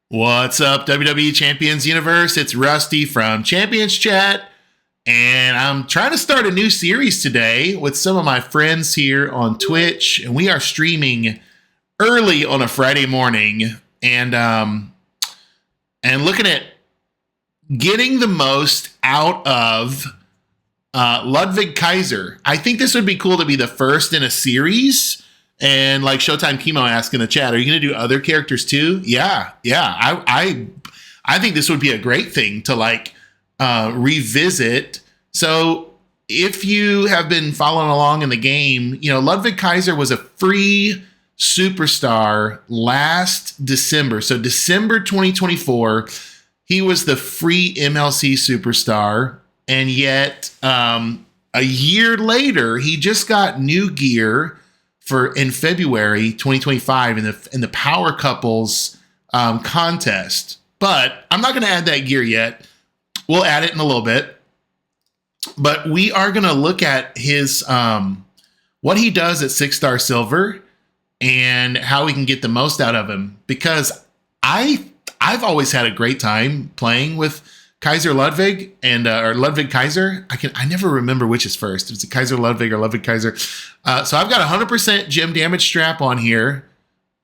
What's up, WWE Champions Universe? It's Rusty from Champions Chat, and I'm trying to start a new series today with some of my friends here on Twitch, and we are streaming early on a Friday morning, and looking at getting the most out of Ludwig Kaiser. I think this would be cool to be the first in a series. And like Showtime Chemo asked in the chat, are you going to do other characters too? Yeah. I think this would be a great thing to revisit. So if you have been following along in the game, Ludwig Kaiser was a free superstar last December. So December 2024, he was the free MLC superstar. And yet a year later, he just got new gear in February 2025 in the Power Couples contest. But I'm not going to add that gear yet. We'll add it in a little bit. But we are going to look at his what he does at 6-star silver and how we can get the most out of him. Because I've always had a great time playing with Kaiser Ludwig or Ludwig Kaiser. I never remember which is first. It's a Kaiser Ludwig or Ludwig Kaiser. So I've got 100% gem damage strap on here,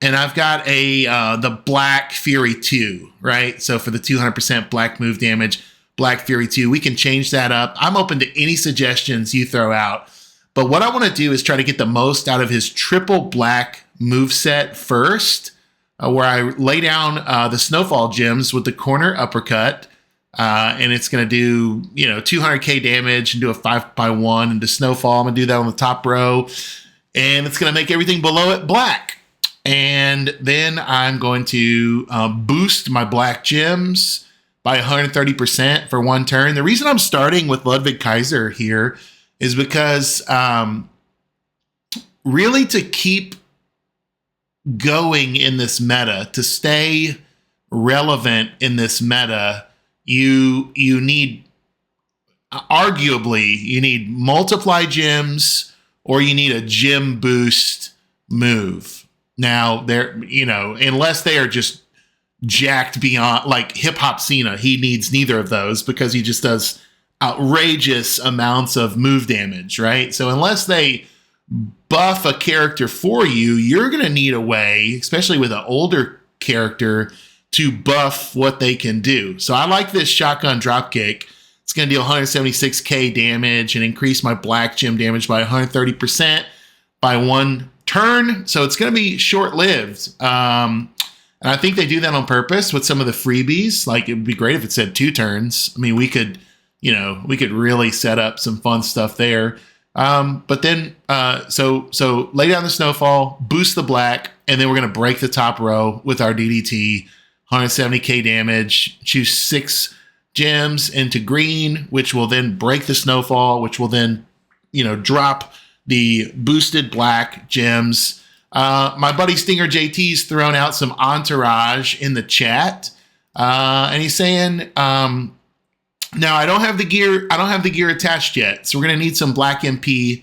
and I've got the Black Fury 2, right? So for the 200% black move damage, Black Fury 2, we can change that up. I'm open to any suggestions you throw out. But what I want to do is try to get the most out of his triple black move set first, where I lay down the Snowfall gems with the corner uppercut. And it's going to do, 200k damage and do a 5x1 into Snowfall. I'm going to do that on the top row. And it's going to make everything below it black. And then I'm going to boost my black gems by 130% for one turn. The reason I'm starting with Ludwig Kaiser here is because really to keep going in this meta, to stay relevant in this meta, you need multiply gems, or you need a gem boost move. Now unless they are just jacked beyond, like Hip Hop Cena, he needs neither of those because he just does outrageous amounts of move damage, right? So unless they buff a character for you, you're going to need a way, especially with an older character, to buff what they can do. So I like this shotgun dropkick. It's going to deal 176k damage and increase my black gem damage by 130% by one turn. So it's going to be short-lived. And I think they do that on purpose with some of the freebies. Like, it would be great if it said 2 turns. I mean, we could really set up some fun stuff there. But then, so lay down the Snowfall, boost the black, and then we're going to break the top row with our DDT. 170k damage, choose 6 gems into green, which will then break the Snowfall, which will then, drop the boosted black gems. My buddy Stinger JT's thrown out some entourage in the chat. And he's saying, now I don't have the gear attached yet. So we're going to need some black MP.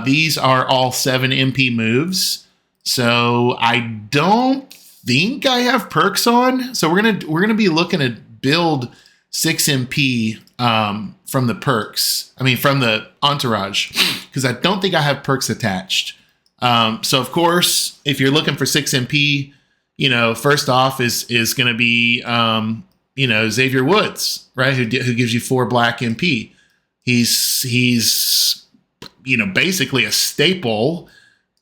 These are all 7 MP moves. So I don't think I have perks on. So we're gonna be looking to build 6 MP from the perks. From the entourage, because I don't think I have perks attached. So of course, if you're looking for 6 MP, first off is going to be Xavier Woods, right? Who gives you 4 black MP. He's basically a staple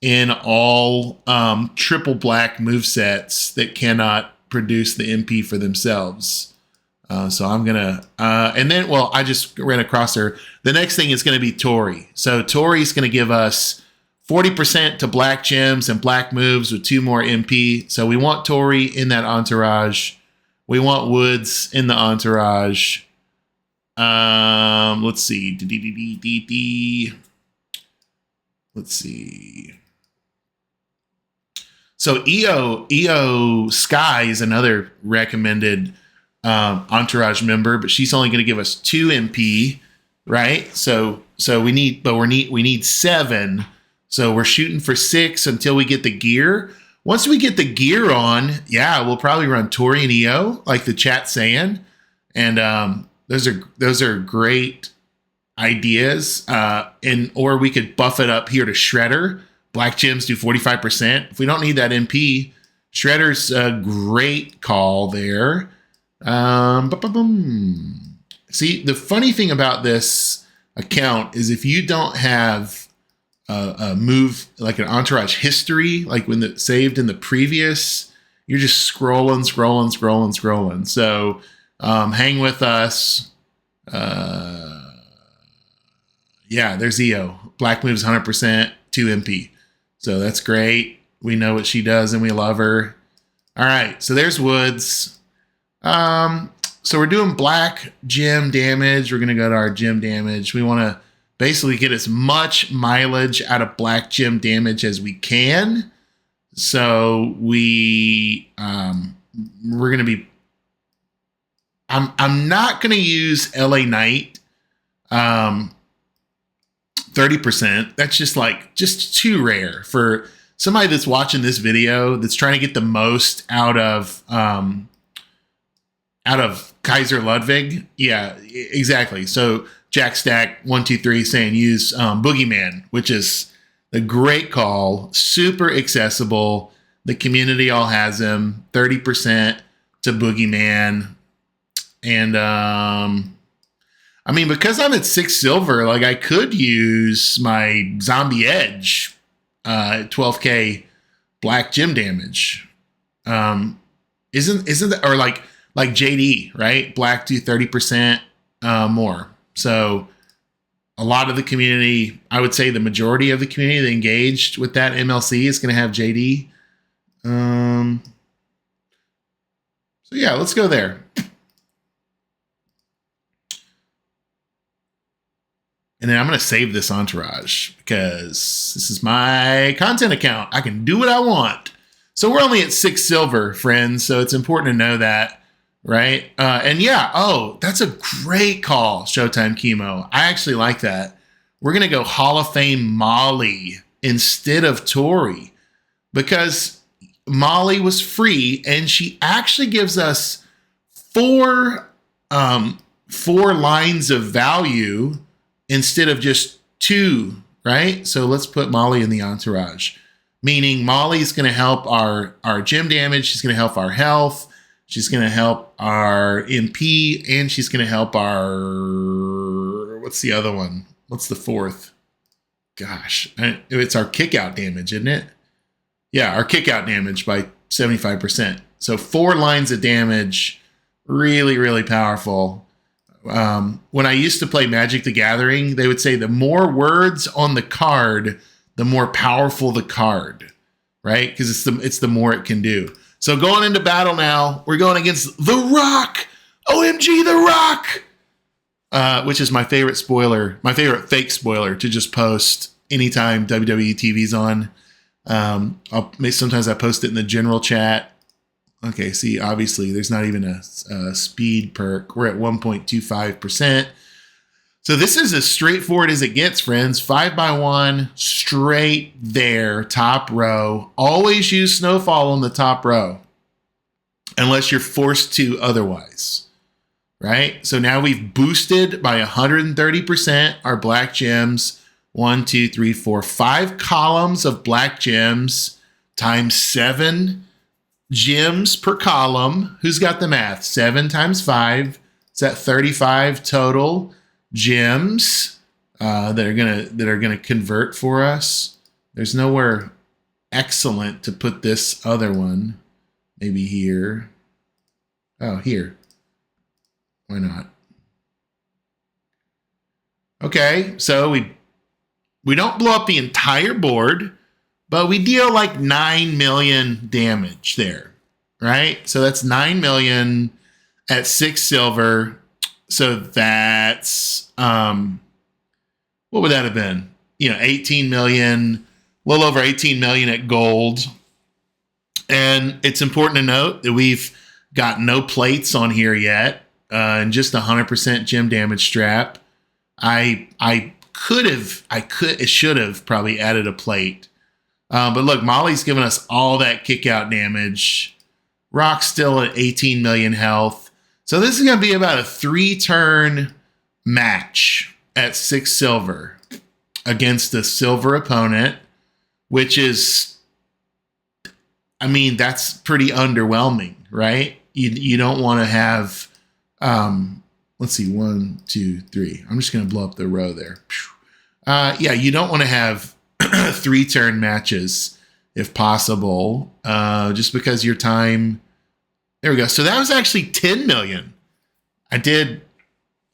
in all triple black movesets that cannot produce the MP for themselves. So I'm going to... and then, I just ran across her. The next thing is going to be Tori. So Tori's going to give us 40% to black gems and black moves with 2 more MP. So we want Tori in that entourage. We want Woods in the entourage. Let's see. Let's see. So EO Sky is another recommended entourage member, but she's only going to give us 2 MP, right? So we need 7. So we're shooting for 6 until we get the gear. once we get the gear on, yeah, we'll probably run Tori and EO, like the chat's saying. And those are great ideas. Or we could buff it up here to Shredder. Black Gems do 45%. If we don't need that MP, Shredder's a great call there. See, the funny thing about this account is if you don't have a move like an entourage history, like when it's saved in the previous, you're just scrolling. So hang with us. Yeah, there's EO. Black moves 100%, 2 MP. So that's great. We know what she does and we love her. All right, so there's Woods. So we're doing black gem damage. We're going to go to our gem damage. We want to basically get as much mileage out of black gem damage as we can. So we're going to be, I'm not going to use LA Knight. 30%. That's just too rare for somebody that's watching this video that's trying to get the most out of Kaiser Ludwig. Yeah, exactly. So Jack Stack 123 saying use Boogeyman, which is a great call, super accessible. The community all has him. 30% to Boogeyman, and I mean, because I'm at 6 silver, like I could use my Zombie Edge, 12k black gem damage. Isn't that, or like JD, right? Black do 30% more. So a lot of the community, I would say the majority of the community that engaged with that MLC is going to have JD. So yeah, let's go there. And then I'm going to save this entourage because this is my content account. I can do what I want. So we're only at 6 silver, friends. So it's important to know that, right? And yeah, oh, that's a great call, Showtime Chemo. I actually like that. We're going to go Hall of Fame Molly instead of Tori because Molly was free and she actually gives us 4 lines of value instead of just 2, right? So let's put Molly in the entourage, meaning Molly's going to help our gem damage. She's going to help our health. She's going to help our MP, and she's going to help our, what's the other one? What's the 4th? Gosh, it's our kick out damage, isn't it? Yeah, our kick out damage by 75%. So 4 lines of damage, really, really powerful. When I used to play Magic the Gathering, they would say the more words on the card, the more powerful the card, right? Because it's the more it can do. So going into battle now, we're going against The Rock. OMG, The Rock! Which is my favorite spoiler, my favorite fake spoiler to just post anytime WWE TV's on. Sometimes I post it in the general chat. Okay, see, obviously, there's not even a speed perk. We're at 1.25%. So this is as straightforward as it gets, friends. 5x1, straight there, top row. Always use Snowfall on the top row, unless you're forced to otherwise, right? So now we've boosted by 130% our black gems. 1, 2, 3, 4, 5 columns of black gems times 7 gems per column. Who's got the math? 7 times 5. Is that 35 total gems that are gonna convert for us? There's nowhere excellent to put this other one. Maybe here. Oh, here. Why not? Okay, so we don't blow up the entire board, but we deal like 9 million damage there, right? So that's 9 million at 6 silver. So that's, what would that have been? 18 million, a little over 18 million at gold. And it's important to note that we've got no plates on here yet, and just 100% gem damage strap. I should have probably added a plate. But look, Molly's giving us all that kick out damage. Rock's still at 18 million health. So this is going to be about a 3-turn match at 6 silver against a silver opponent, which is, I mean, that's pretty underwhelming, right? You don't want to have, let's see, 1, 2, 3. I'm just going to blow up the row there. Yeah, you don't want to have 3-turn matches if possible, just because your time. There we go. So that was actually 10 million. I did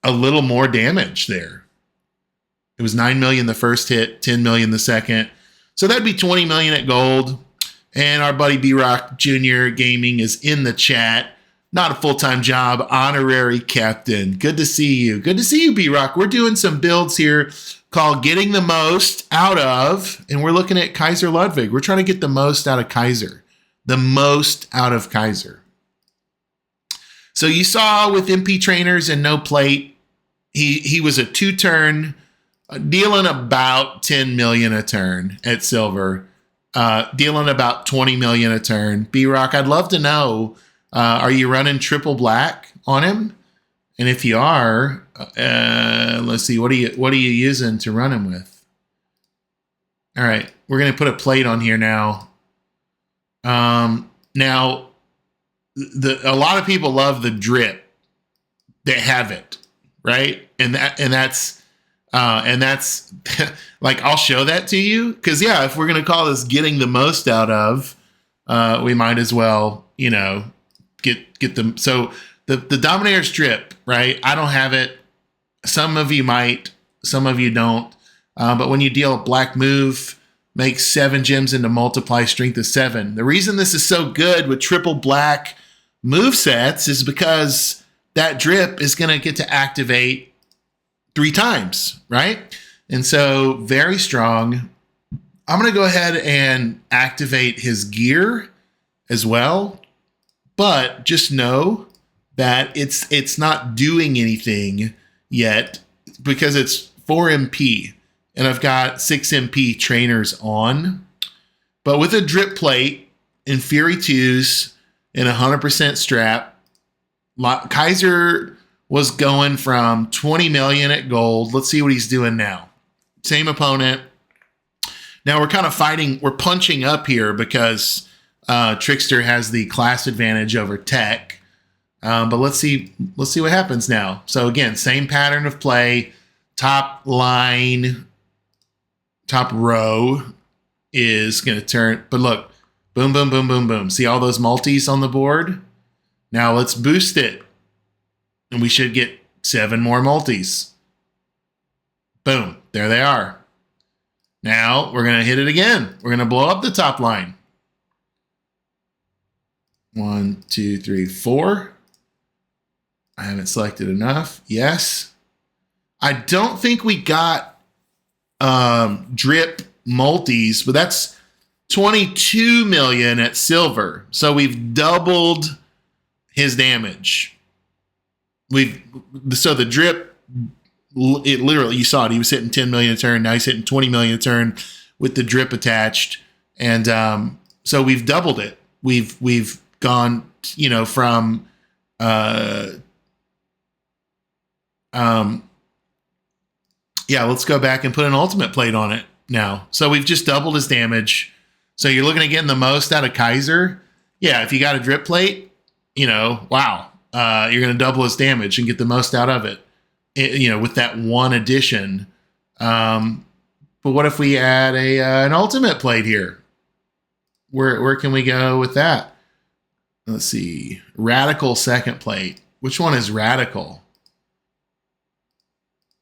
a little more damage there. It was 9 million the first hit, 10 million the second. So that'd be 20 million at gold. And our buddy B-Rock Jr. Gaming is in the chat. Not a full-time job, honorary captain. Good to see you. Good to see you, B-Rock. We're doing some builds here called Getting the Most Out of, and we're looking at Kaiser Ludwig. We're trying to get the most out of Kaiser. The most out of Kaiser. So you saw with MP trainers and no plate, he was a 2-turn, dealing about 10 million a turn at silver, dealing about 20 million a turn. B-Rock, I'd love to know, are you running triple black on him? And if you are, let's see, what are you using to run him with? All right, we're gonna put a plate on here now. Now, a lot of people love the drip. They have it, right? And that's like, I'll show that to you, because yeah, if we're gonna call this getting the most out of, we might as well, get them. So the Dominator strip, right? I don't have it. Some of you might, some of you don't. But when you deal a black move, make 7 gems into multiply strength of 7. The reason this is so good with triple black move sets is because that drip is going to get to activate 3 times, right? And so very strong. I'm going to go ahead and activate his gear as well, but just know that it's not doing anything yet because it's 4 MP and I've got 6 MP trainers on. But with a drip plate and Fury 2s and 100% strap, Kaiser was going from 20 million at gold. Let's see what he's doing now. Same opponent. Now we're kind of fighting, we're punching up here because Trickster has the class advantage over Tech. But let's see what happens now. So again, same pattern of play. Top line, top row is going to turn. But look, boom, boom, boom, boom, boom. See all those multis on the board? Now let's boost it. And we should get 7 more multis. Boom. There they are. Now we're going to hit it again. We're going to blow up the top line. 1, 2, 3, 4. I haven't selected enough. Yes. I don't think we got drip multis, but that's 22 million at silver. So we've doubled his damage. So the drip, it literally, you saw it. He was hitting 10 million a turn. Now he's hitting 20 million a turn with the drip attached. And so we've doubled it. We've gone, from yeah, let's go back and put an ultimate plate on it now. So we've just doubled his damage. So you're looking at getting the most out of Kaiser. Yeah, if you got a drip plate, wow. You're going to double his damage and get the most out of it, with that one addition. But what if we add an ultimate plate here? Where can we go with that? Let's see. Radical second plate. Which one is radical?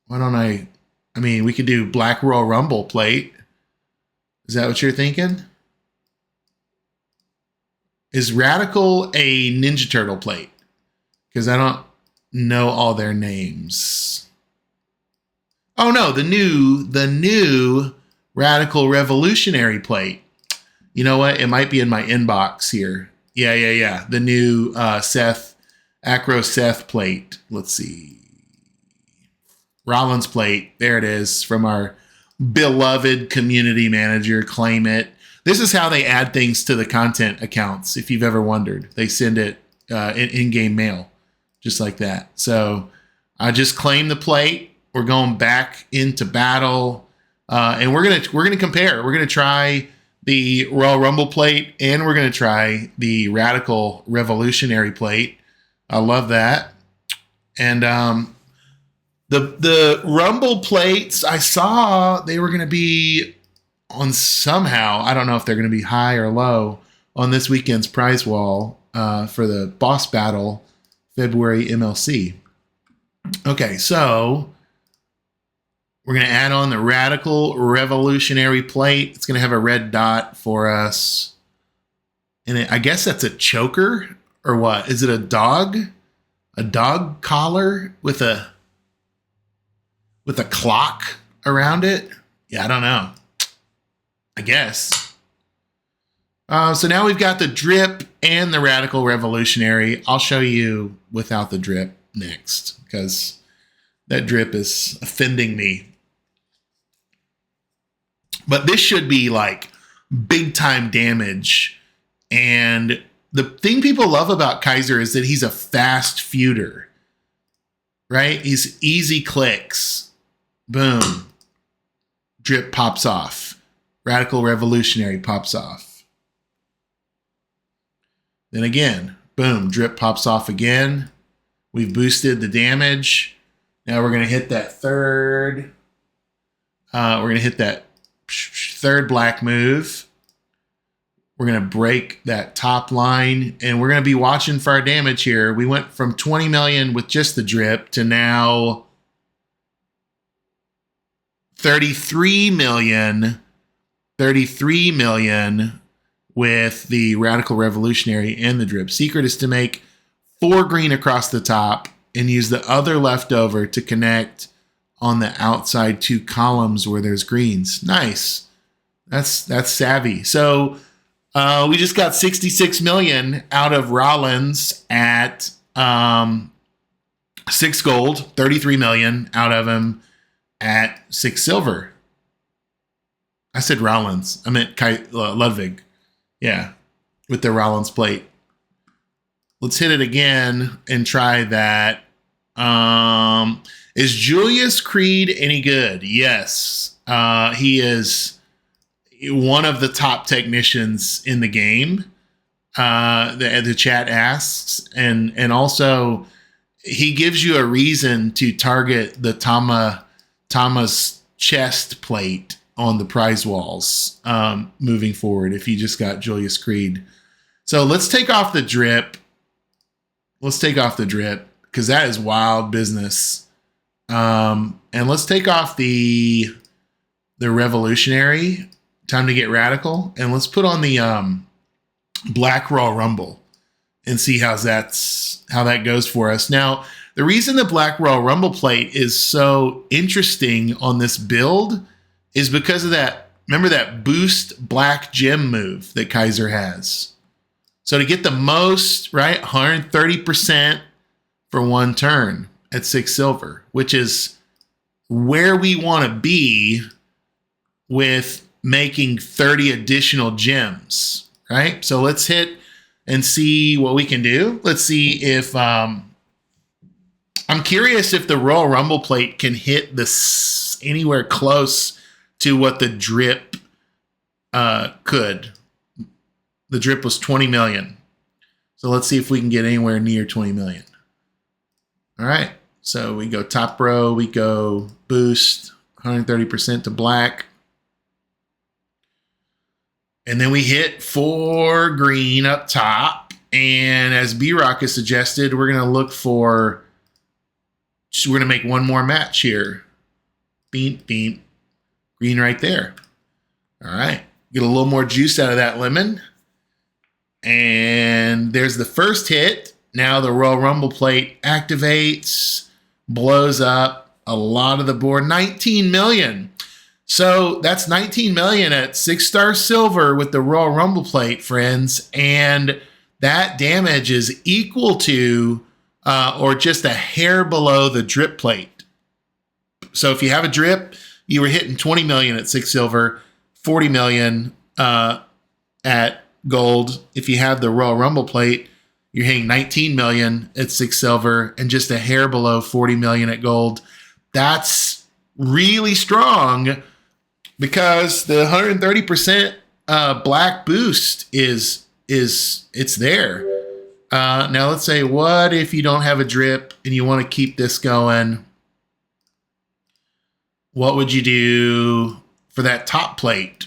Why don't we could do Black Royal Rumble plate. Is that what you're thinking? Is radical a Ninja Turtle plate? Because I don't know all their names. Oh no, the new Radical Revolutionary plate. You know what? It might be in my inbox here. Yeah. The new Acro Seth plate. Let's see. Rollins plate. There it is from our beloved community manager, claim it. This is how they add things to the content accounts. If you've ever wondered, they send it in-game mail, just like that. So I just claim the plate. We're going back into battle, and we're gonna compare. We're gonna try the Royal Rumble plate, and we're gonna try the Radical Revolutionary plate. I love that. And the Rumble plates, I saw they were gonna be on somehow. I don't know if they're gonna be high or low on this weekend's prize wall for the boss battle February MLC. Okay, so we're going to add on the Radical Revolutionary plate. It's going to have a red dot for us. And I guess that's a choker or what? Is it a dog? A dog collar with a clock around it? Yeah, I don't know. I guess. So now we've got the drip and the Radical Revolutionary. I'll show you without the drip next because that drip is offending me. But this should be like big time damage. And the thing people love about Kaiser is that he's a fast feuder, right? He's easy clicks. Boom. Drip pops off. Radical Revolutionary pops off. Then again, boom, drip pops off again. We've boosted the damage. Now we're going to hit that third. We're going to hit that third black move. We're going to break that top line, and we're going to be watching for our damage here. We went from 20 million with just the drip to now 33 million with the Radical Revolutionary and the drip. Secret is to make 4 green across the top and use the other leftover to connect on the outside 2 columns where there's greens. Nice. That's savvy. So we just got 66 million out of Rollins at 6 gold, 33 million out of him at 6 silver. I said Rollins. I meant Ludwig. Yeah, with the Rollins plate. Let's hit it again and try that. Is Julius Creed any good? Yes. He is one of the top technicians in the game. The chat asks. And also, he gives you a reason to target the Tama's chest plate on the prize walls moving forward if you just got Julius Creed. So let's take off the drip. Let's take off the drip because that is wild business. And let's take off the Revolutionary. Time to get radical. And let's put on the Black Raw Rumble and see how that goes for us. Now, the reason the Black Raw Rumble plate is so interesting on this build is because of that. Remember that boost black gem move that Kaiser has. So to get the most, right, 130% for 1 turn at 6 silver, which is where we want to be with making 30 additional gems, right? So let's hit and see what we can do. Let's see if I'm curious if the Royal Rumble plate can hit this anywhere close to what the drip could. The drip was 20 million. So let's see if we can get anywhere near 20 million. All right. So we go top row. We go boost 130% to black. And then we hit 4 green up top. And as B-Rock has suggested, we're going to look for, we're going to make one more match here. Beep, beep. Green right there. All right. Get a little more juice out of that lemon. And there's the first hit. Now the Royal Rumble plate activates, blows up a lot of the board. 19 million. So that's 19 million at 6-star silver with the Royal Rumble plate, friends. And that damage is equal to or just a hair below the drip plate. So if you have a drip, you were hitting 20 million at 6 silver, 40 million at gold. If you have the Royal Rumble plate, you're hitting 19 million at 6 silver and just a hair below 40 million at gold. That's really strong because the 130% black boost is it's there. Now let's say, what if you don't have a drip and you want to keep this going? What would you do for that top plate?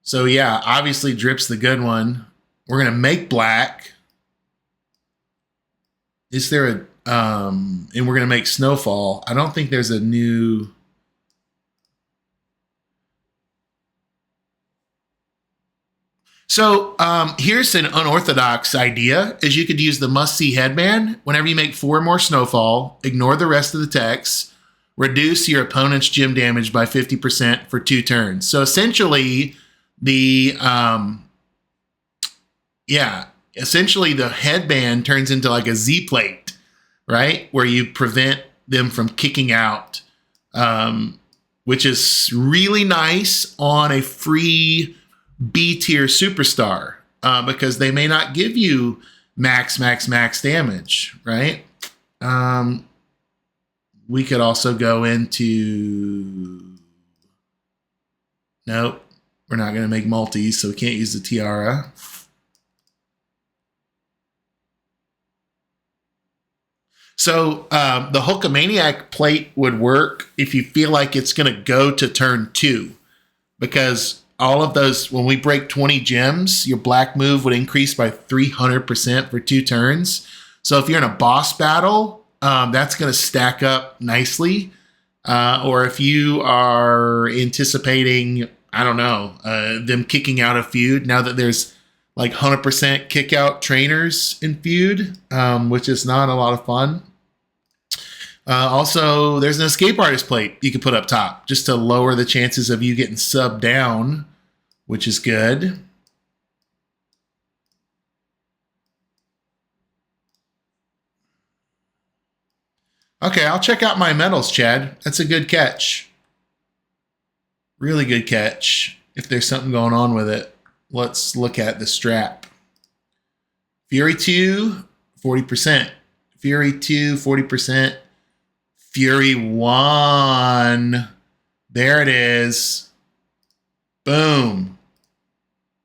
So yeah, obviously drip's the good one. We're gonna make black. Is there a and we're gonna make snowfall. I don't think there's a new. So here's an unorthodox idea: is you could use the must-see headband whenever you make 4 or more snowfall. Ignore the rest of the text. Reduce your opponent's gym damage by 50% for 2 turns. So essentially, essentially the headband turns into like a Z plate, right? Where you prevent them from kicking out, which is really nice on a free B tier superstar, because they may not give you max damage, right? We could also go into, nope, we're not going to make multis, so we can't use the tiara. So the Hulkamaniac plate would work if you feel like it's going to go to turn 2, because all of those, when we break 20 gems, your black move would increase by 300% for 2 turns. So if you're in a boss battle, that's going to stack up nicely. Or if you are anticipating, I don't know, them kicking out a feud, now that there's like 100% kick out trainers in feud, which is not a lot of fun. Also, there's an escape artist plate you can put up top just to lower the chances of you getting subbed down, which is good. Okay, I'll check out my medals, Chad. That's a good catch. Really good catch. If there's something going on with it, let's look at the strap. Fury 2, 40%. Fury 2, 40%. Fury 1. There it is. Boom.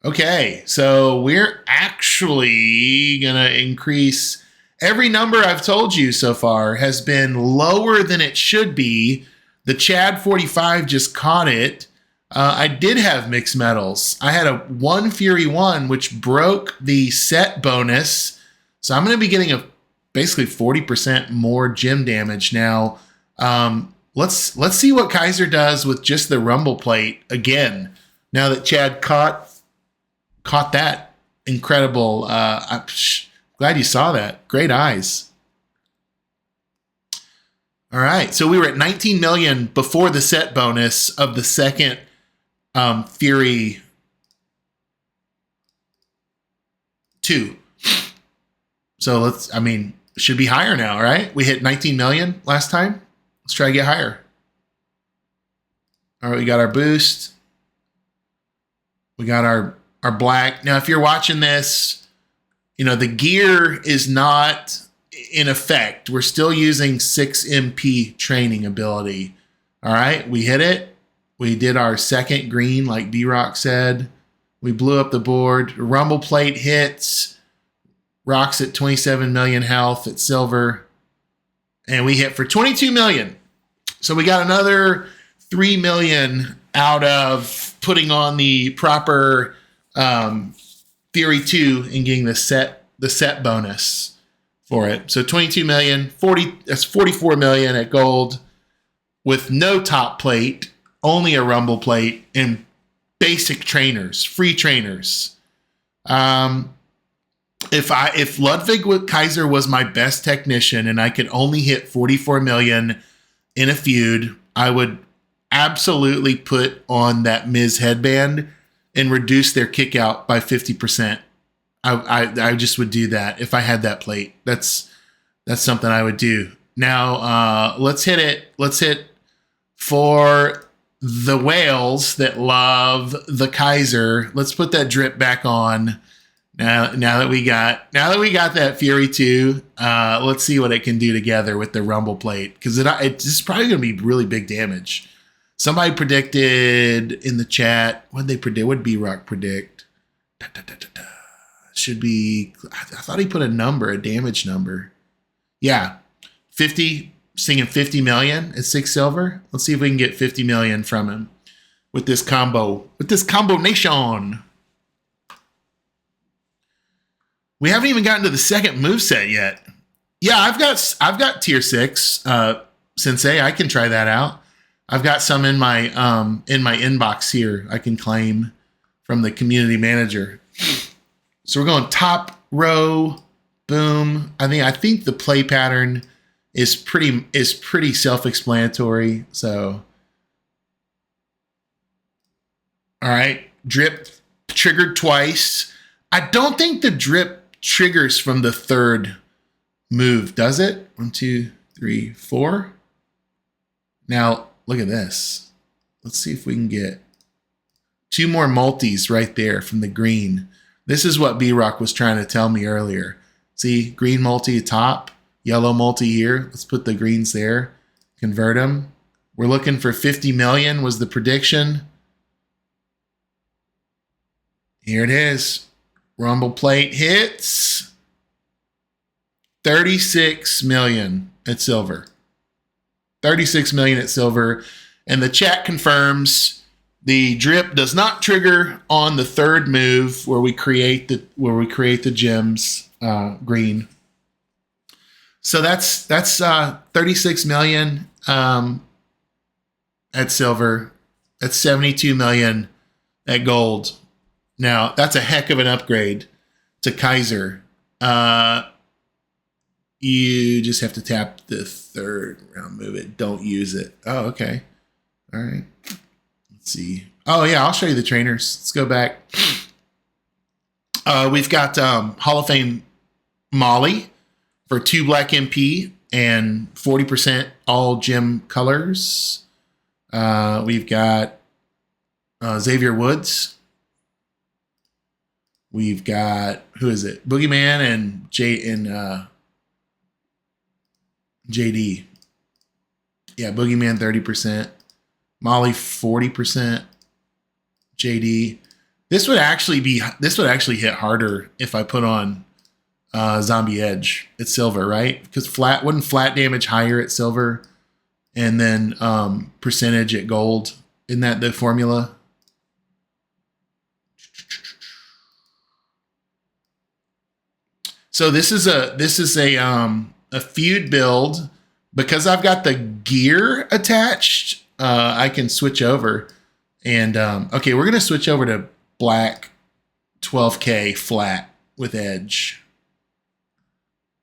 Okay, so we're actually going to increase. Every number I've told you so far has been lower than it should be. The Chad 45 just caught it. I did have mixed metals. I had a 1 Fury 1, which broke the set bonus. So I'm going to be getting a basically 40% more gem damage now. Let's see what Kaiser does with just the Rumble plate again. Now that Chad caught that incredible. I'm glad you saw that. Great eyes. All right, so we were at 19 million before the set bonus of the second Fury 2. So should be higher now, right? We hit 19 million last time. Let's try to get higher. All right, we got our boost. We got our black. Now, if you're watching this, the gear is not in effect. We're still using 6 MP training ability. All right, we hit it. We did our second green, like B-Rock said. We blew up the board. Rumble plate hits. Rock's at 27 million health at silver. And we hit for 22 million. So we got another 3 million out of putting on the proper Fury 2 and getting the set bonus for it. So 22 million, that's 44 million at gold with no top plate, only a Rumble plate, and basic trainers, free trainers. If Ludwig Kaiser was my best technician and I could only hit 44 million in a feud, I would absolutely put on that Miz headband and reduce their kick out by 50%. I just would do that if I had that plate. That's something I would do. Now let's hit it. Let's hit for the whales that love the Kaiser. Let's put that drip back on. Now that we got that Fury 2, let's see what it can do together with the Rumble plate, because it's probably going to be really big damage. Somebody predicted in the chat. What did they predict? What did B-Rock predict? Should be. I thought he put a damage number. Yeah, 50. Singing 50 million at 6 silver. Let's see if we can get 50 million from him with this combo. With this combination. We haven't even gotten to the second moveset yet. Yeah, I've got tier 6 Sensei. I can try that out. I've got some in my inbox here I can claim from the community manager. So we're going top row, boom. I think the play pattern is pretty self-explanatory. So, all right, drip triggered twice. I don't think the drip triggers from the third move, does it? 1, 2, 3, 4. Now look at this. Let's see if we can get 2 more multis right there from the green. This is what B-Rock was trying to tell me earlier. See, green multi top. Yellow multi here. Let's put the greens there. Convert them. We're looking for 50 million was the prediction. Here it is. Rumble plate hits. 36 million at silver. 36 million at silver. And the chat confirms the drip does not trigger on the third move where we create the gems green. So that's 36 million at silver. That's 72 million at gold. Now that's a heck of an upgrade to Kaiser. You just have to tap the third round move it. Don't use it. Oh, okay. All right. Let's see. Oh yeah, I'll show you the trainers. Let's go back. We've got Hall of Fame Molly for 2 black MP and 40% all gem colors. We've got Xavier Woods. We've got, who is it? Boogeyman and JD. Yeah, Boogeyman 30%. Molly 40%. JD. This would actually hit harder if I put on Zombie Edge at silver, right? Because wouldn't flat damage higher at silver, and then percentage at gold. Isn't that the formula? So this is a feud build. Because I've got the gear attached, I can switch over. And okay, we're gonna switch over to black 12K flat with edge.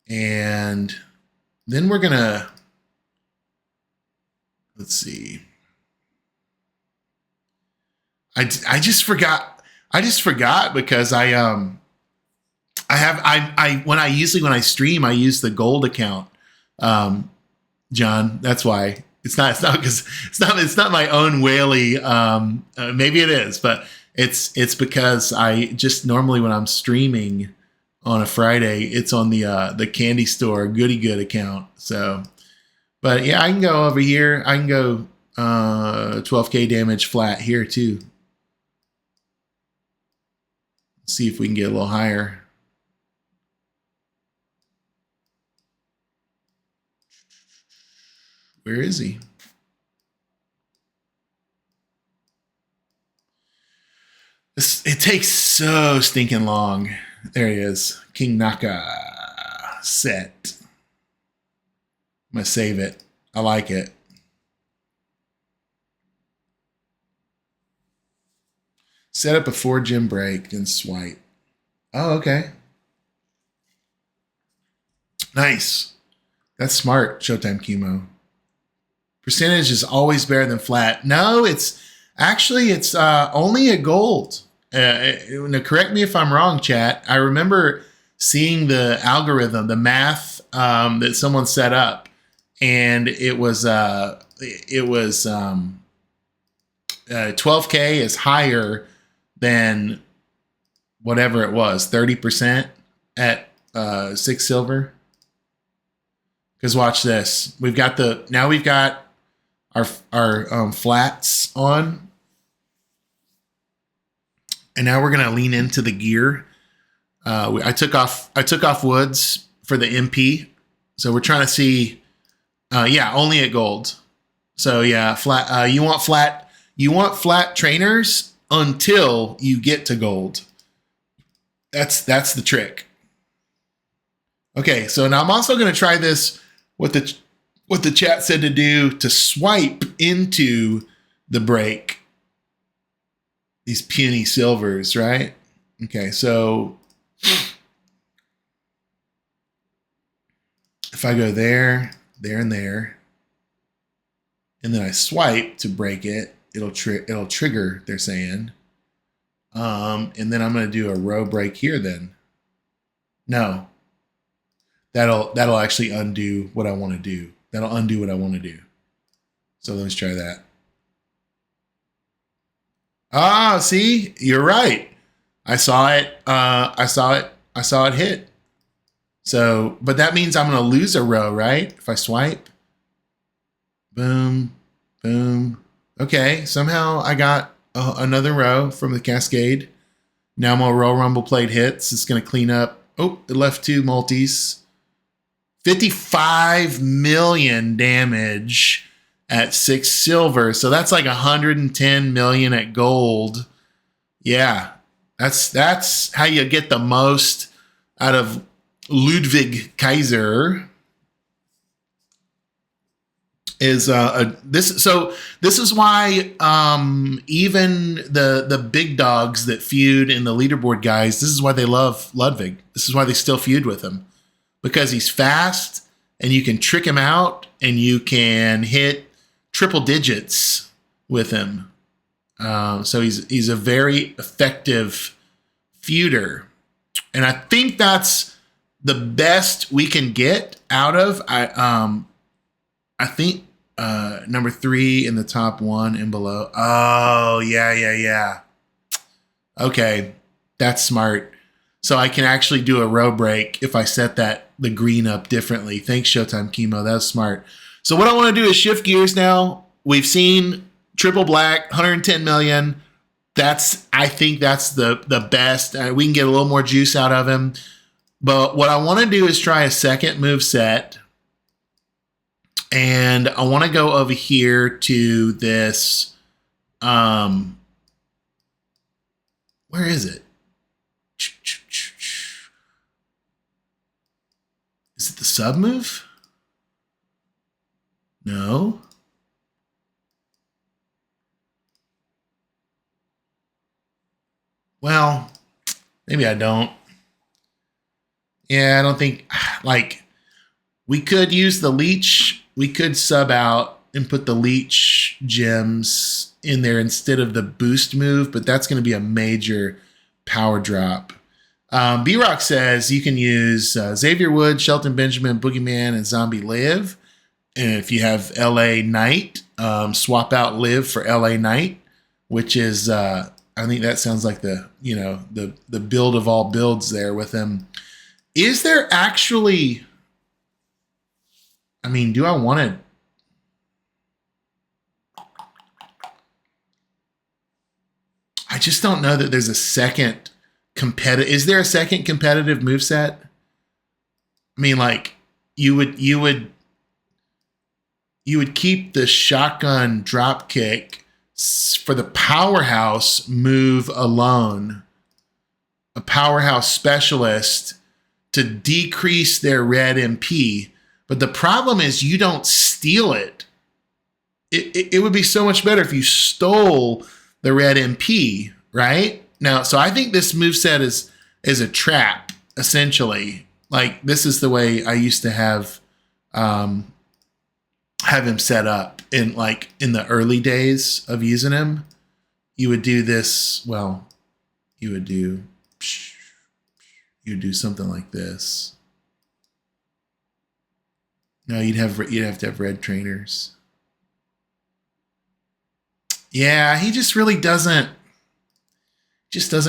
And then we're gonna, let's see. I just forgot because when I stream, I use the gold account. John, that's why it's not my own whaley. Maybe it is, but it's because I just normally when I'm streaming on a Friday, it's on the candy store Goody Good account. So, but yeah, I can go over here. I can go 12K damage flat here too. Let's see if we can get a little higher. Where is he? It takes so stinking long. There he is. King Naka set. I'm going to save it. I like it. Set up before gym break, then swipe. Oh, okay. Nice. That's smart, Showtime Chemo. Percentage is always better than flat. No, it's only a gold. Now correct me if I'm wrong, chat. I remember seeing the algorithm, the math that someone set up, and it was 12K is higher than whatever it was, 30% at 6 silver. Because watch this, we've got our flats on, and now we're gonna lean into the gear. I took off woods for the MP, so we're trying to see. Only at gold. So yeah, flat. You want flat trainers until you get to gold. That's the trick. Okay, so now I'm also going to try this. What the chat said to do, to swipe into the break. These puny silvers, right? Okay, so if I go there, and there, and then I swipe to break it, it'll trigger, they're saying. And then I'm going to do a row break here then. No. That'll actually undo what I want to do. That'll undo what I want to do. So let's try that. Ah, see? You're right. I saw it. I saw it hit. So, but that means I'm going to lose a row, right? If I swipe. Boom, boom. Okay, somehow I got another row from the cascade. Now my Royal Rumble plate hits. It's going to clean up. Oh, it left 2 multis. 55 million damage at 6 silver. So that's like 110 million at gold. Yeah, that's how you get the most out of Ludwig Kaiser. Is this? So this is why even the big dogs that feud in the leaderboard guys, this is why they love Ludwig. This is why they still feud with him, because he's fast and you can trick him out and you can hit triple digits with him. So he's a very effective feuder, and I think that's the best we can get out of. I think number 3 in the top 1 and below. Oh, yeah. Okay, that's smart. So I can actually do a row break if I set the green up differently. Thanks, Showtime Chemo. That was smart. So what I want to do is shift gears now. We've seen triple black, 110 million. I think that's the best. We can get a little more juice out of him. But what I want to do is try a second move set. And I want to go over here to this. Where is it? Is it the sub move? No. Well, maybe I don't. Yeah, I don't think, like, we could use the leech. We could sub out and put the leech gems in there instead of the boost move, but that's going to be a major power drop. B-Rock says you can use Xavier Wood, Shelton Benjamin, Boogeyman, and Zombie Liv. And if you have LA Knight, swap out Liv for LA Knight, which is, I think that sounds like the build of all builds there with him. Is there actually, I mean, do I want to? I just don't know that there's a second competitive. Is there a second competitive moveset? I mean, like you would keep the shotgun drop kick for the powerhouse move alone, a powerhouse specialist to decrease their red MP. But the problem is you don't steal it. It would be so much better if you stole the red MP, right? Now, so I think this moveset is a trap, essentially. Like, this is the way I used to have him set up in the early days of using him. You would do this, well, you would do something like this. No, you'd have to have red trainers. Yeah, he just doesn't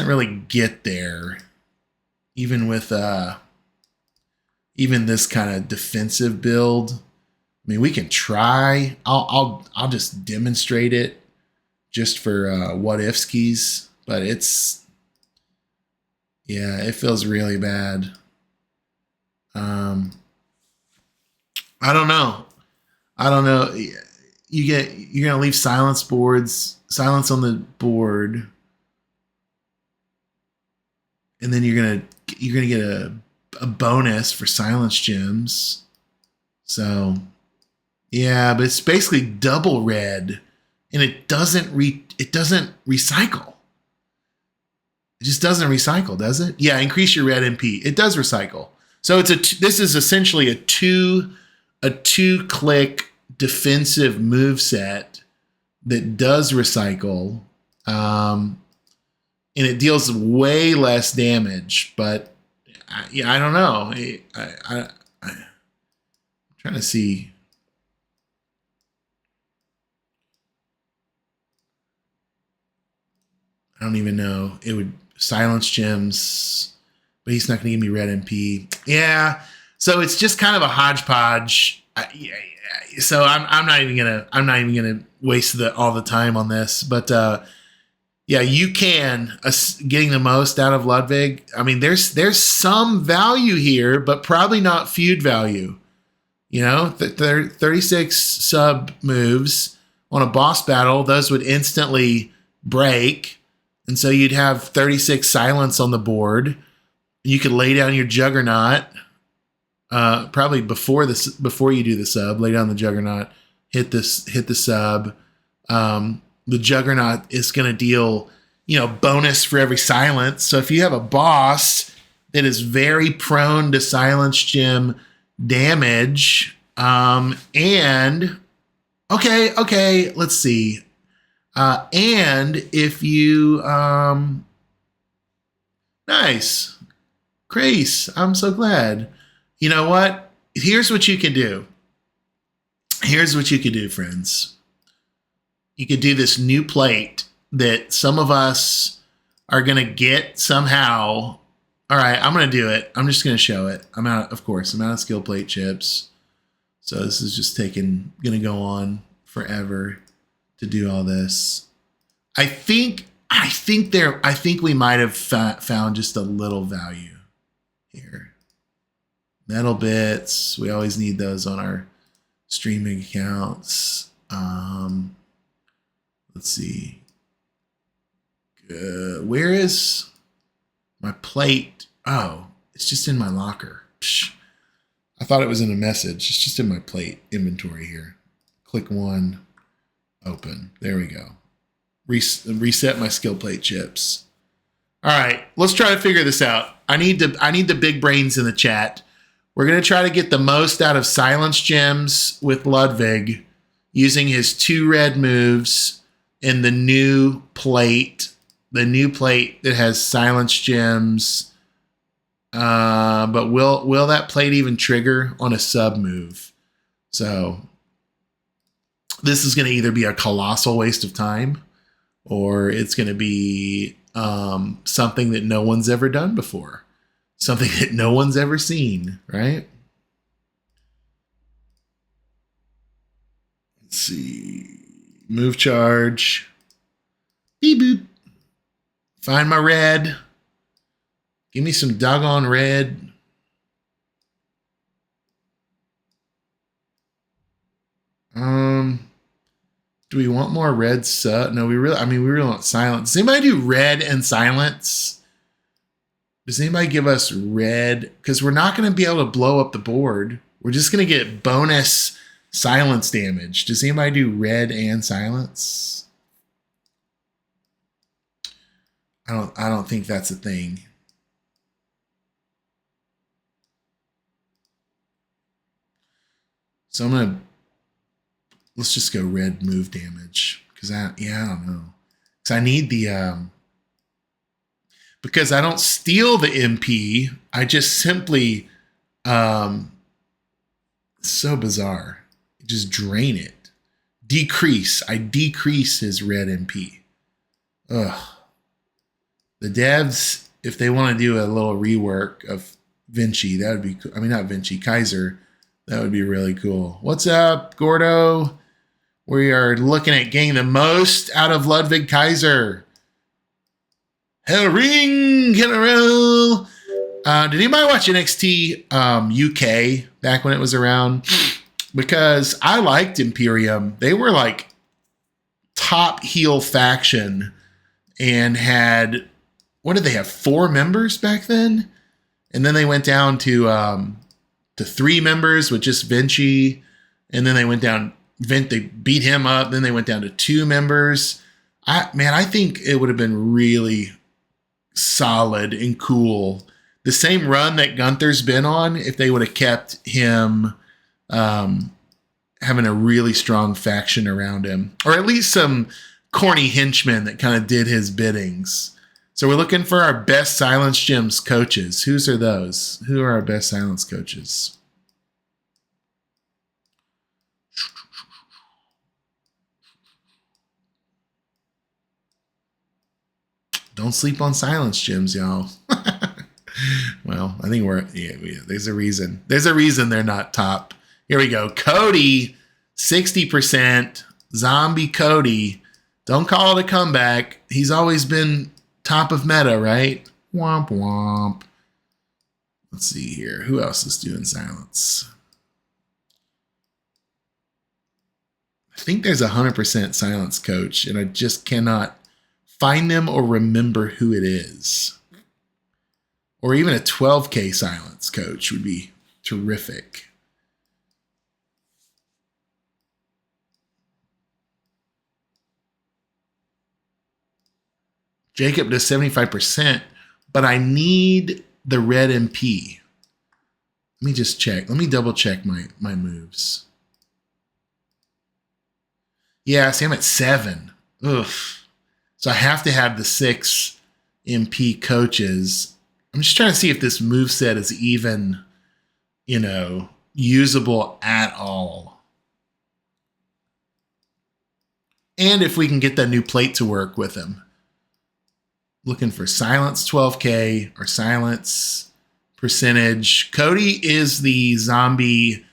really get there, even with even this kind of defensive build. I mean, we can try. I'll just demonstrate it just for what if skis, but it feels really bad. I don't know. You're gonna leave silence on the board, and then you're gonna get a bonus for silence gems. So yeah, but it's basically double red, and it doesn't recycle. It just doesn't recycle, does it? Yeah, increase your red MP. It does recycle. So this is essentially a two click defensive move set that does recycle, and it deals way less damage. But I don't know. I'm trying to see. I don't even know. It would silence gems, but he's not going to give me red MP. Yeah, so it's just kind of a hodgepodge. So I'm not even gonna waste all the time on this. But yeah, you can getting the most out of Ludwig. I mean, there's some value here, but probably not feud value. You know, 36 sub moves on a boss battle; those would instantly break. And so you'd have 36 silence on the board. You could lay down your Juggernaut, probably before you do the sub. Lay down the Juggernaut, hit the sub. The Juggernaut is going to deal, bonus for every silence. So if you have a boss that is very prone to silence gem damage, and okay, let's see. And if you, nice, Grace, I'm so glad. You know what? Here's what you can do. Friends. You could do this new plate that some of us are going to get somehow. All right, I'm going to do it. I'm just going to show it. I'm out of skill plate chips. So this is just going to go on forever to do all this. I think we might have found just a little value here. Metal bits, we always need those on our streaming accounts. Let's see. Where is my plate? Oh, it's just in my locker. Psh. I thought it was in a message. It's just in my plate inventory here. Click one. Open. There we go. Reset my skill plate chips. All right, let's try to figure this out. I need the big brains in the chat. We're going to try to get the most out of silence gems with Ludwig using his 2 red moves in the new plate. The new plate that has silence gems. But will that plate even trigger on a sub move? So this is going to either be a colossal waste of time, or it's going to be something that no one's ever done before, something that no one's ever seen, right? Let's see. Move charge. Beep boop. Find my red. Give me some doggone red. Do we want more red sub? No, we really want silence. Does anybody do red and silence? Does anybody give us red? Because we're not going to be able to blow up the board. We're just going to get bonus silence damage. Does anybody do red and silence? I don't think that's a thing. So let's just go red move damage. Because I don't know. Because I need the because I don't steal the MP. I just simply So bizarre. Just drain it. Decrease. I decrease his red MP. Ugh. The devs, if they want to do a little rework of Vinci, that would be cool. I mean, not Vinci, Kaiser. That would be really cool. What's up, Gordo? We are looking at getting the most out of Ludwig Kaiser. Hell ring, general. Did anybody watch NXT UK back when it was around? Because I liked Imperium. They were like top heel faction and had, what did they have? 4 members back then? And then they went down to 3 members with just Vinci. And then they went down, they beat him up. Then they went down to 2 members. I think it would have been really solid and cool. The same run that Gunther's been on, if they would have kept him having a really strong faction around him, or at least some corny henchmen that kind of did his biddings. So we're looking for our best Silence Gems coaches. Who are those? Who are our best Silence coaches? Don't sleep on Silence Gems, y'all. Well, I think there's a reason. There's a reason they're not top. Here we go. Cody, 60%. Zombie Cody. Don't call it a comeback. He's always been top of meta, right? Womp womp. Let's see here. Who else is doing silence? I think there's a 100% silence coach, and I just cannot find them or remember who it is. Or even a 12K silence coach would be terrific. Jacob does 75%, but I need the red MP. Let me just check. Let me double check my moves. Yeah, see, I'm at 7. Ugh. So I have to have the 6 MP coaches. I'm just trying to see if this moveset is even, usable at all. And if we can get that new plate to work with him. Looking for silence 12K or silence percentage. Cody is the zombie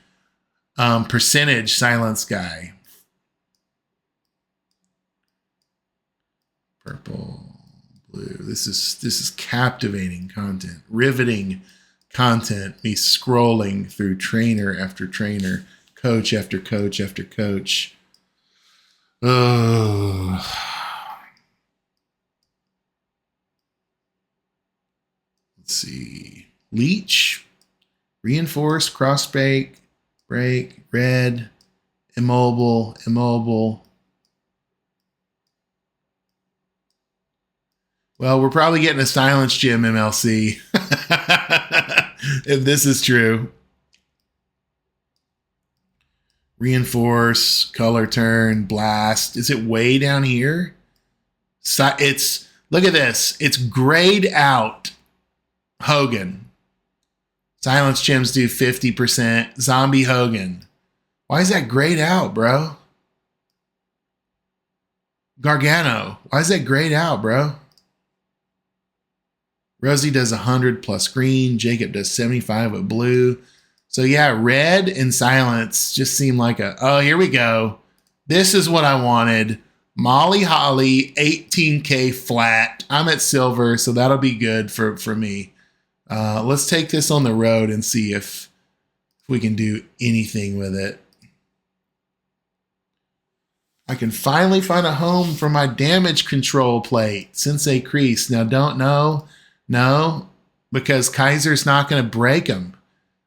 percentage silence guy. Purple, blue. This is captivating content, riveting content. Me scrolling through trainer after trainer, coach after coach after coach. Oh. Let's see. Leech, reinforce, cross break, red, immobile. Well, we're probably getting a silence gem MLC. If this is true. Reinforce, color turn, blast. Is it way down here? It's, look at this. It's grayed out Hogan. Silence gems do 50%. Zombie Hogan. Why is that grayed out, bro? Gargano. Why is that grayed out, bro? Rosie does 100 plus green. Jacob does 75 with blue. So yeah, red and silence just seem like oh, here we go. This is what I wanted. Molly Holly, 18K flat. I'm at silver, so that'll be good for me. Let's take this on the road and see if we can do anything with it. I can finally find a home for my damage control plate. Sensei Kreese. Now, don't know. No, because Kaiser's not going to break him,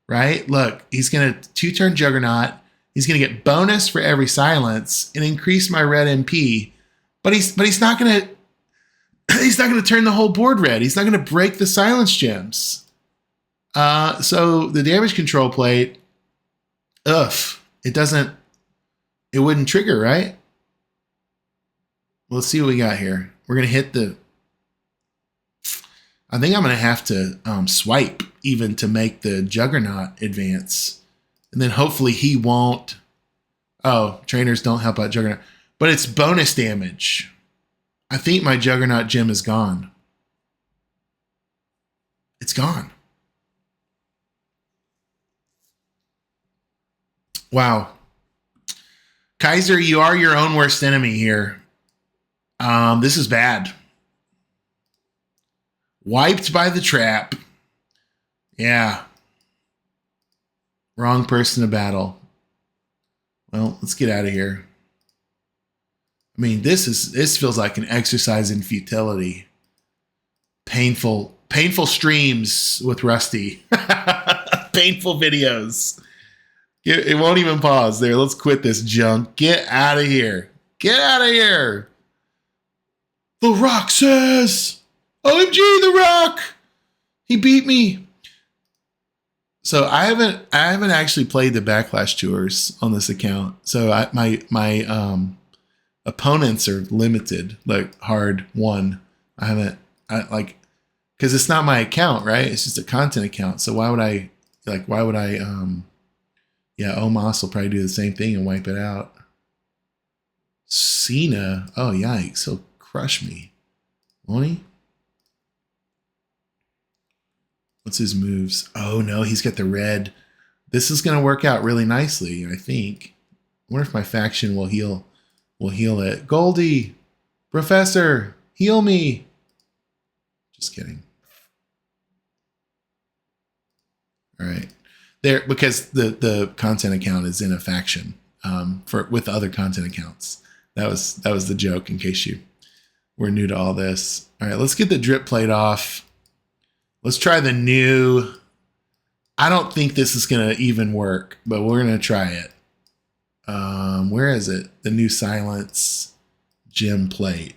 right? Look, he's going to 2-turn Juggernaut. He's going to get bonus for every silence and increase my red MP. But he's not going to turn the whole board red. He's not going to break the silence gems. So the damage control plate, it wouldn't trigger, right? Let's see what we got here. We're going to hit I think I'm going to have to swipe even to make the Juggernaut advance. And then hopefully he won't. Oh, trainers don't help out Juggernaut. But it's bonus damage. I think my Juggernaut gem is gone. It's gone. Wow. Kaiser, you are your own worst enemy here. This is bad. Wiped by the trap. Yeah. Wrong person to battle. Well, let's get out of here. I mean, this feels like an exercise in futility. Painful streams with Rusty. Painful videos. It won't even pause there. Let's quit this junk. Get out of here. Get out of here. The Rock says, OMG, The Rock. He beat me. So I haven't actually played the Backlash tours on this account. So my opponents are limited, like hard one. Because it's not my account, right? It's just a content account. So why would I Omos will probably do the same thing and wipe it out. Cena, oh yikes, he'll crush me. Won't he? What's his moves? Oh no, he's got the red. This is gonna work out really nicely, I think. I wonder if my faction will heal it. Goldie, Professor, heal me. Just kidding. All right. There, because the content account is in a faction with other content accounts. That was the joke in case you were new to all this. All right, let's get the drip plate off. Let's try the new. I don't think this is gonna even work, but we're gonna try it. Where is it? The new silence gem plate.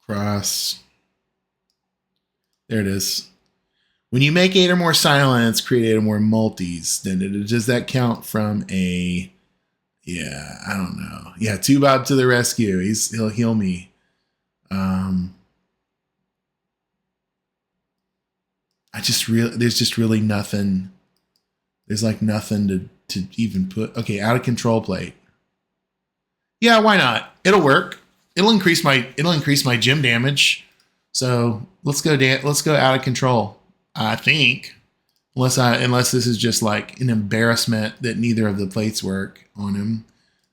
Cross. There it is. When you make 8 or more silence, create 8 or more multis, then does that count from a... Yeah, I don't know. Yeah, Two-Bob to the rescue. He'll heal me. There's just really nothing. There's like nothing to even put. Okay, out of control plate. Yeah, why not? It'll work. It'll increase my gym damage. So let's go out of control. I think, unless this is just like an embarrassment that neither of the plates work on him.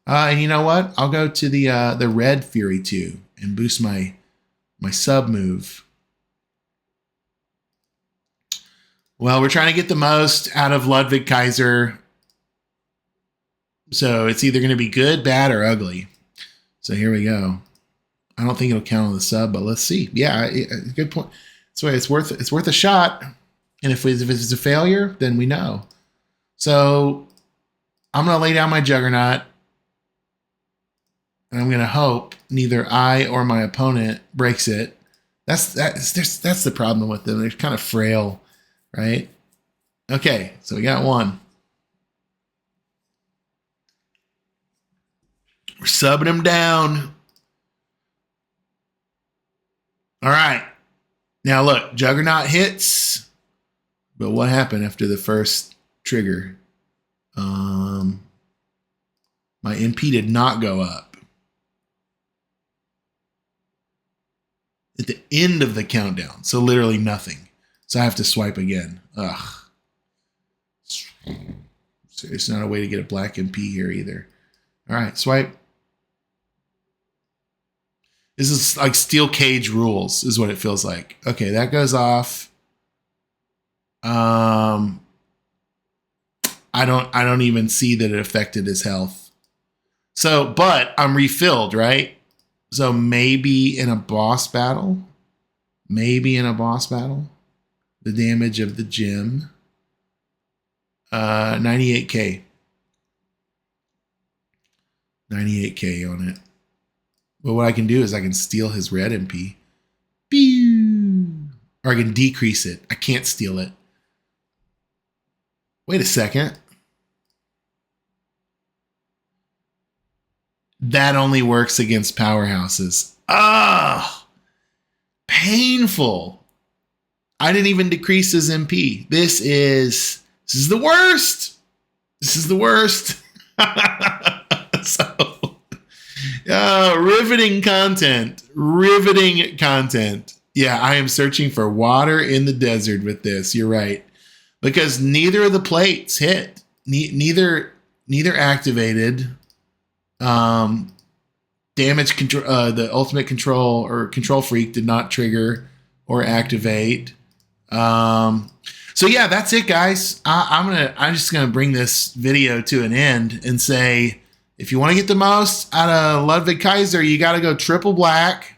And you know what? I'll go to the red Fury 2 and boost my sub move. Well, we're trying to get the most out of Ludwig Kaiser. So it's either going to be good, bad, or ugly. So here we go. I don't think it'll count on the sub, but let's see. Yeah, good point. So it's worth a shot. And if it's a failure, then we know. So I'm going to lay down my Juggernaut. And I'm going to hope neither I or my opponent breaks it. That's the problem with them. They're kind of frail, right? Okay, so we got one. We're subbing him down. All right. Now look, Juggernaut hits. But what happened after the first trigger? My MP did not go up. At the end of the countdown. So literally nothing. So I have to swipe again. Ugh. So there's not a way to get a black MP here either. All right, swipe. This is like steel cage rules is what it feels like. Okay, that goes off. I don't even see that it affected his health. So, but I'm refilled, right? So maybe in a boss battle, the damage of the gym, 98K on it. But what I can do is I can steal his red MP. Pew! Or I can decrease it. I can't steal it. Wait a second. That only works against powerhouses. Ah! Painful. I didn't even decrease his MP. This is the worst. This is the worst. So, riveting content. Riveting content. Yeah, I am searching for water in the desert with this. You're right. Because neither of the plates hit. Neither activated. Damage control. The ultimate control or control freak did not trigger or activate. So yeah, that's it, guys. I'm just gonna bring this video to an end and say, if you want to get the most out of Ludwig Kaiser, you got to go triple black,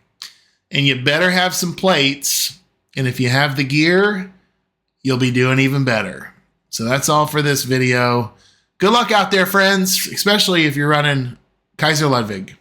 and you better have some plates. And if you have the gear, you'll be doing even better. So that's all for this video. Good luck out there, friends, especially if you're running Kaiser Ludwig.